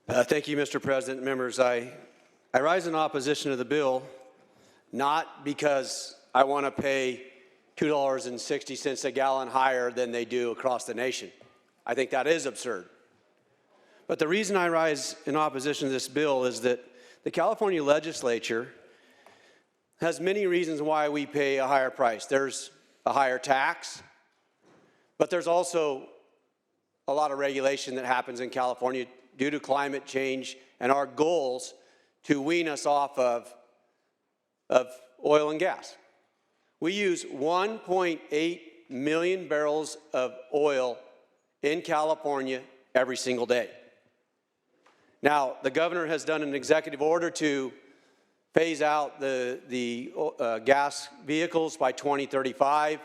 Thank you, Mr. President. Members, I rise in opposition to the bill, not because I want to pay $2.60 a gallon higher than they do across the nation. I think that is absurd. But the reason I rise in opposition to this bill is that the California Legislature has many reasons why we pay a higher price. There's a higher tax, but there's also a lot of regulation that happens in California due to climate change and our goals to wean us off of oil and gas. We use 1.8 million barrels of oil in California every single day. Now, the governor has done an executive order to phase out the gas vehicles by 2035.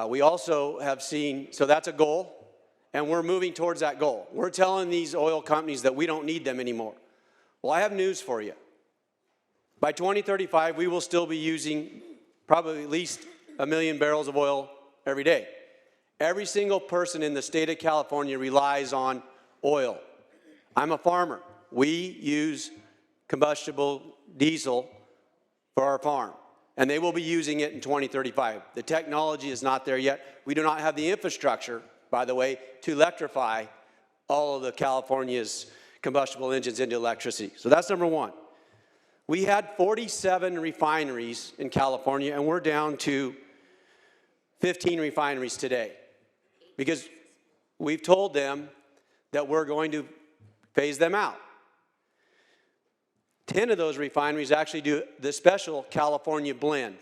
We also have seen, so that's a goal, and we're moving towards that goal. We're telling these oil companies that we don't need them anymore. Well, I have news for you. By 2035, we will still be using probably at least 1 million barrels of oil every day. Every single person in the state of California relies on oil. I'm a farmer. We use combustible diesel for our farm, and they will be using it in 2035. The technology is not there yet. We do not have the infrastructure, by the way, to electrify all of the California's combustible engines into electricity. So that's number one. We had 47 refineries in California, and we're down to 15 refineries today because we've told them that we're going to phase them out. 10 of those refineries actually do the special California blend,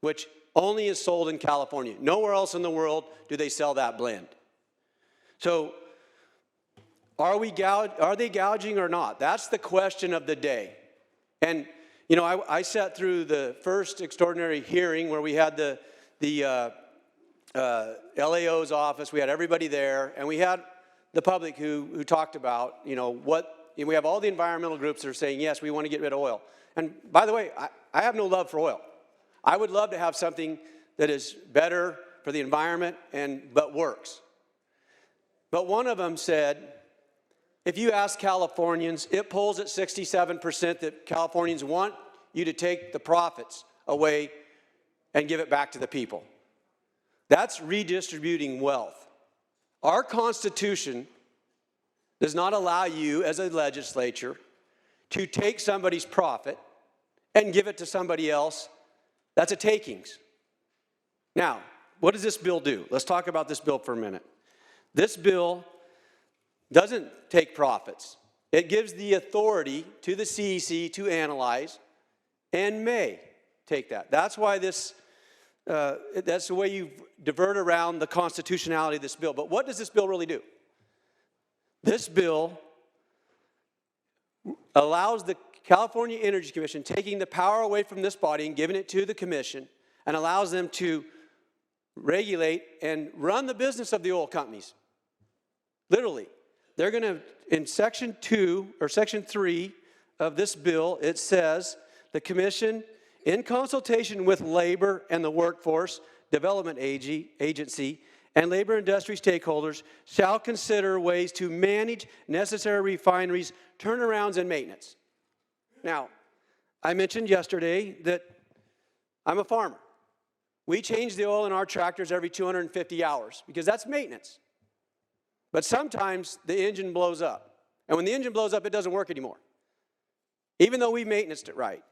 which only is sold in California. Nowhere else in the world do they sell that blend. So are they gouging or not? That's the question of the day. And, you know, I sat through the first extraordinary hearing where we had the LAO's office, we had everybody there, and we had the public who talked about, you know, we have all the environmental groups that are saying, yes, we want to get rid of oil. And by the way, I have no love for oil. I would love to have something that is better for the environment but works. But one of them said, if you ask Californians, it polls at 67% that Californians want you to take the profits away and give it back to the people. That's redistributing wealth. Our Constitution does not allow you as a legislature to take somebody's profit and give it to somebody else. That's a takings. Now, what does this bill do? Let's talk about this bill for a minute. This bill doesn't take profits. It gives the authority to the CEC to analyze and may take that. That's why that's the way you divert around the constitutionality of this bill. But what does this bill really do? This bill allows the California Energy Commission taking the power away from this body and giving it to the commission and allows them to regulate and run the business of the oil companies. Literally. They're going to, in Section 2 or Section 3 of this bill, it says, the commission, in consultation with labor and the workforce development agency and labor industry stakeholders, shall consider ways to manage necessary refineries, turnarounds, and maintenance. Now, I mentioned yesterday that I'm a farmer. We change the oil in our tractors every 250 hours because that's maintenance. But sometimes the engine blows up. And when the engine blows up, it doesn't work anymore, even though we maintained it right.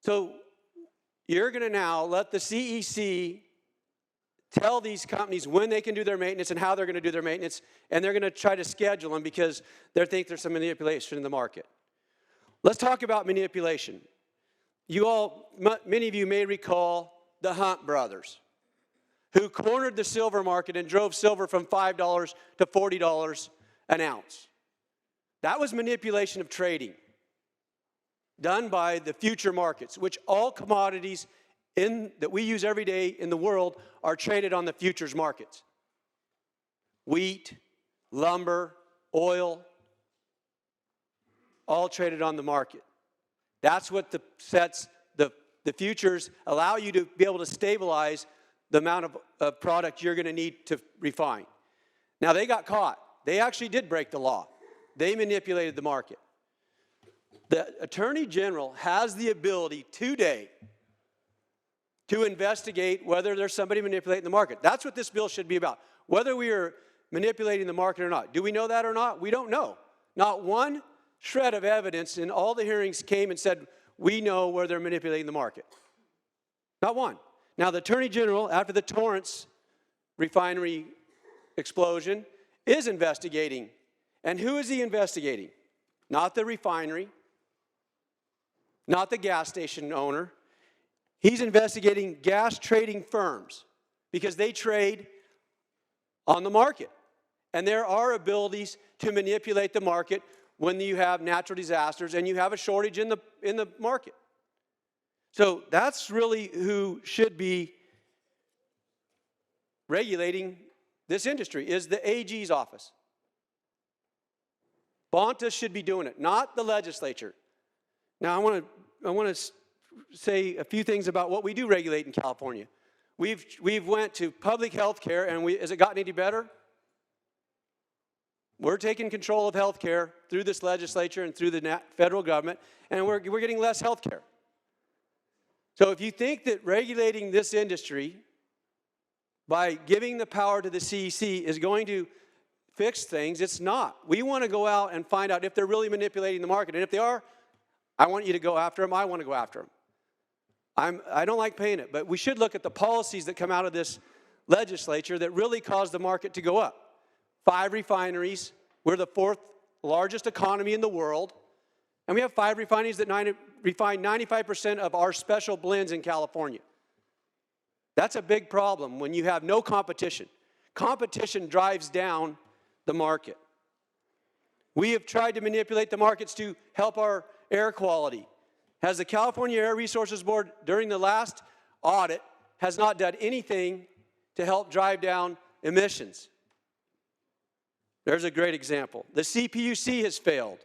So you're going to now let the CEC tell these companies when they can do their maintenance and how they're going to do their maintenance, and they're going to try to schedule them because they think there's some manipulation in the market. Let's talk about manipulation. Many of you may recall the Hunt brothers, who cornered the silver market and drove silver from $5 to $40 an ounce. That was manipulation of trading done by the future markets, which all commodities that we use every day in the world are traded on the futures markets. Wheat, lumber, oil, all traded on the market. That's what sets the futures allow you to be able to stabilize the amount of product you're going to need to refine. Now, they got caught. They actually did break the law. They manipulated the market. The Attorney General has the ability today to investigate whether there's somebody manipulating the market. That's what this bill should be about. Whether we are manipulating the market or not. Do we know that or not? We don't know. Not one shred of evidence in all the hearings came and said, we know where they're manipulating the market. Not one. Now, the Attorney General, after the Torrance refinery explosion, is investigating. And who is he investigating? Not the refinery, not the gas station owner. He's investigating gas trading firms because they trade on the market. And there are abilities to manipulate the market when you have natural disasters and you have a shortage in the market. So that's really who should be regulating this industry, is the AG's office. Bonta should be doing it, not the legislature. Now, I want to say a few things about what we do regulate in California. We've went to public health care, and has it gotten any better? We're taking control of health care through this legislature and through the federal government, and we're getting less health care. So if you think that regulating this industry by giving the power to the CEC is going to fix things, it's not. We want to go out and find out if they're really manipulating the market. And if they are, I want you to go after them. I want to go after them. I don't like paying it, but we should look at the policies that come out of this legislature that really cause the market to go up. 5 refineries. We're the 4th largest economy in the world. And we have 5 refineries that refine 95% of our special blends in California. That's a big problem when you have no competition. Competition drives down the market. We have tried to manipulate the markets to help our air quality. Has the California Air Resources Board, during the last audit, has not done anything to help drive down emissions. There's a great example. The CPUC has failed.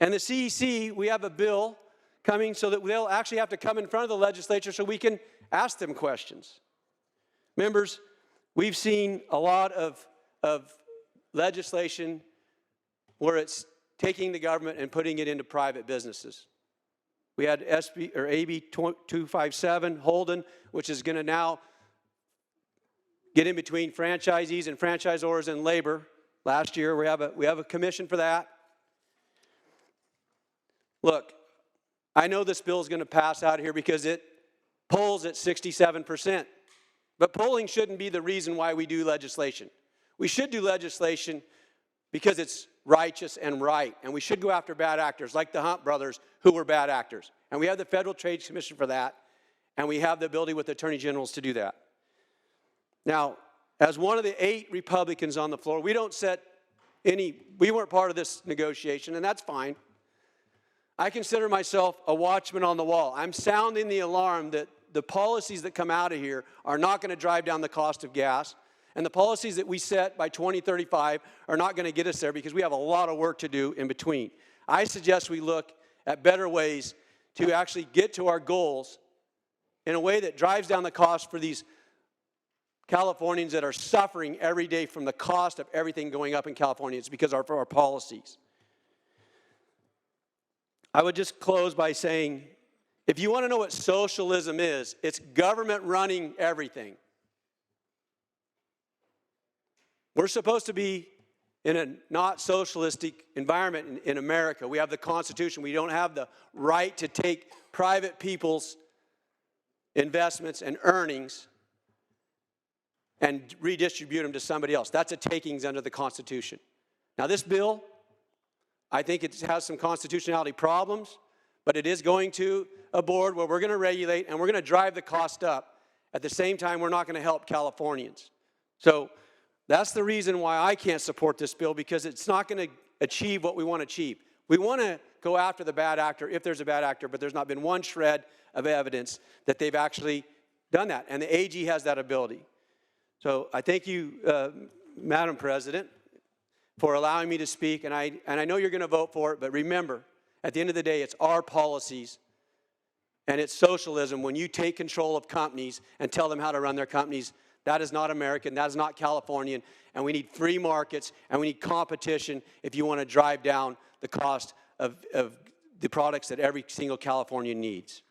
And the CEC, we have a bill coming so that they'll actually have to come in front of the legislature so we can ask them questions. Members, we've seen a lot of legislation where it's taking the government and putting it into private businesses. We had AB 257, Holden, which is going to now get in between franchisees and franchisors and labor. Last year, we have a commission for that. Look, I know this bill is going to pass out here because it polls at 67%. But polling shouldn't be the reason why we do legislation. We should do legislation because it's righteous and right. And we should go after bad actors like the Hunt brothers who were bad actors. And we have the Federal Trade Commission for that. And we have the ability with the attorney generals to do that. Now, as one of the 8 Republicans on the floor, we weren't part of this negotiation, and that's fine. I consider myself a watchman on the wall. I'm sounding the alarm that the policies that come out of here are not going to drive down the cost of gas, and the policies that we set by 2035 are not going to get us there because we have a lot of work to do in between. I suggest we look at better ways to actually get to our goals in a way that drives down the cost for these Californians that are suffering every day from the cost of everything going up in California. It's because of our policies. I would just close by saying, if you want to know what socialism is, it's government running everything. We're supposed to be in a not socialistic environment in America. We have the Constitution. We don't have the right to take private people's investments and earnings and redistribute them to somebody else. That's a takings under the Constitution. Now, this bill, I think it has some constitutionality problems, but it is going to a board where we're going to regulate and we're going to drive the cost up. At the same time, we're not going to help Californians. So that's the reason why I can't support this bill, because it's not going to achieve what we want to achieve. We want to go after the bad actor if there's a bad actor, but there's not been one shred of evidence that they've actually done that, and the AG has that ability. So I thank you, Madam President, for allowing me to speak, and I know you're going to vote for it, but remember, at the end of the day, it's our policies, and it's socialism when you take control of companies and tell them how to run their companies. That is not American. That is not Californian. And we need free markets, and we need competition if you want to drive down the cost of the products that every single Californian needs.